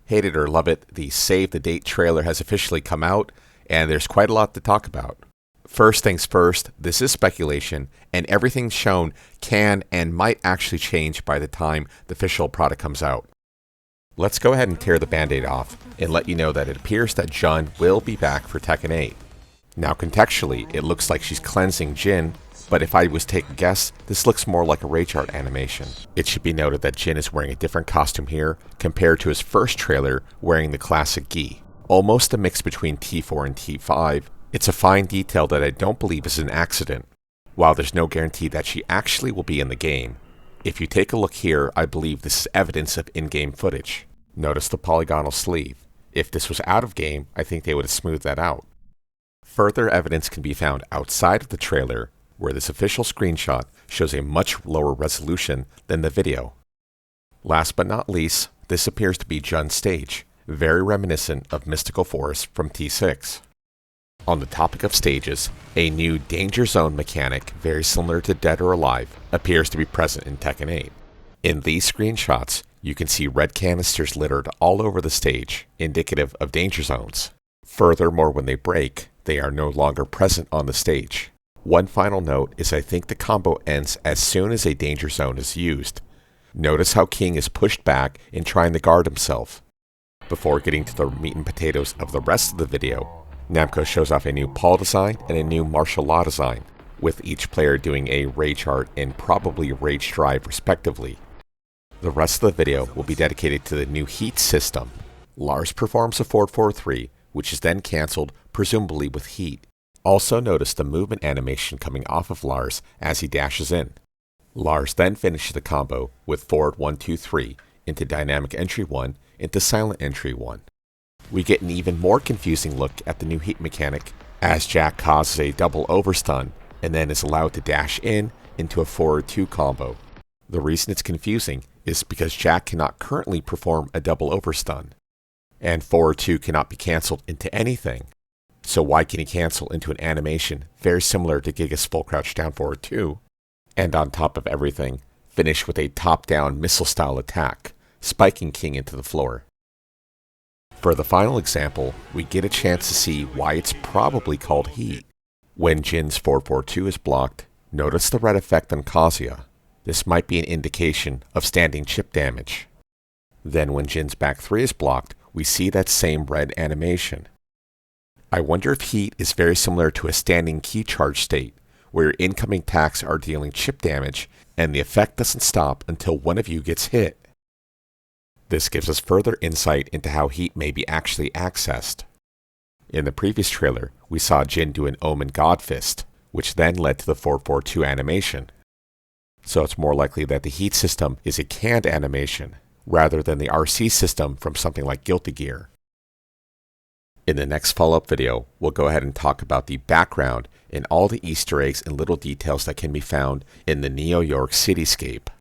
Hate it or love it, the Save the Date trailer has officially come out, and there's quite a lot to talk about. First things first, this is speculation, and everything shown can and might actually change by the time the official product comes out. Let's go ahead and tear the band-aid off, and let you know that it appears that Jun will be back for Tekken 8. Now contextually, it looks like she's cleansing Jin, but if I was to take a guess, this looks more like a rage art animation. It should be noted that Jin is wearing a different costume here, compared to his first trailer wearing the classic gi. Almost a mix between T4 and T5, it's a fine detail that I don't believe is an accident. While there's no guarantee that she actually will be in the game, if you take a look here, I believe this is evidence of in-game footage. Notice the polygonal sleeve. If this was out of game, I think they would have smoothed that out. Further evidence can be found outside of the trailer, where this official screenshot shows a much lower resolution than the video. Last but not least, this appears to be Jun's stage, very reminiscent of Mystical Forest from T6. On the topic of stages, a new Danger Zone mechanic, very similar to Dead or Alive, appears to be present in Tekken 8. In these screenshots, you can see red canisters littered all over the stage, indicative of danger zones. Furthermore, when they break, they are no longer present on the stage. One final note is I think the combo ends as soon as a danger zone is used. Notice how King is pushed back in trying to guard himself. Before getting to the meat and potatoes of the rest of the video, Namco shows off a new Paul design and a new martial law design, with each player doing a rage art and probably rage drive respectively. The rest of the video will be dedicated to the new heat system. Lars performs a 4-4-3, which is then cancelled, presumably with heat. Also notice the movement animation coming off of Lars as he dashes in. Lars then finishes the combo with forward 1-2-3 into dynamic entry 1 into silent entry 1. We get an even more confusing look at the new heat mechanic as Jack causes a double overstun and then is allowed to dash in into a forward 2 combo. The reason it's confusing is because Jack cannot currently perform a double overstun, and forward 2 cannot be cancelled into anything. So why can he cancel into an animation very similar to Giga's full crouch down forward 2, and on top of everything, finish with a top-down missile-style attack, spiking King into the floor. For the final example, we get a chance to see why it's probably called heat. When Jin's 4-4-2 is blocked, notice the red effect on Kazuya. This might be an indication of standing chip damage. Then when Jin's back 3 is blocked, we see that same red animation. I wonder if heat is very similar to a standing key charge state, where your incoming attacks are dealing chip damage and the effect doesn't stop until one of you gets hit. This gives us further insight into how heat may be actually accessed. In the previous trailer, we saw Jin do an Omen God Fist, which then led to the 4-4-2 animation. So it's more likely that the heat system is a canned animation, rather than the RC system from something like Guilty Gear. In the next follow-up video, we'll go ahead and talk about the background and all the Easter eggs and little details that can be found in the New York cityscape.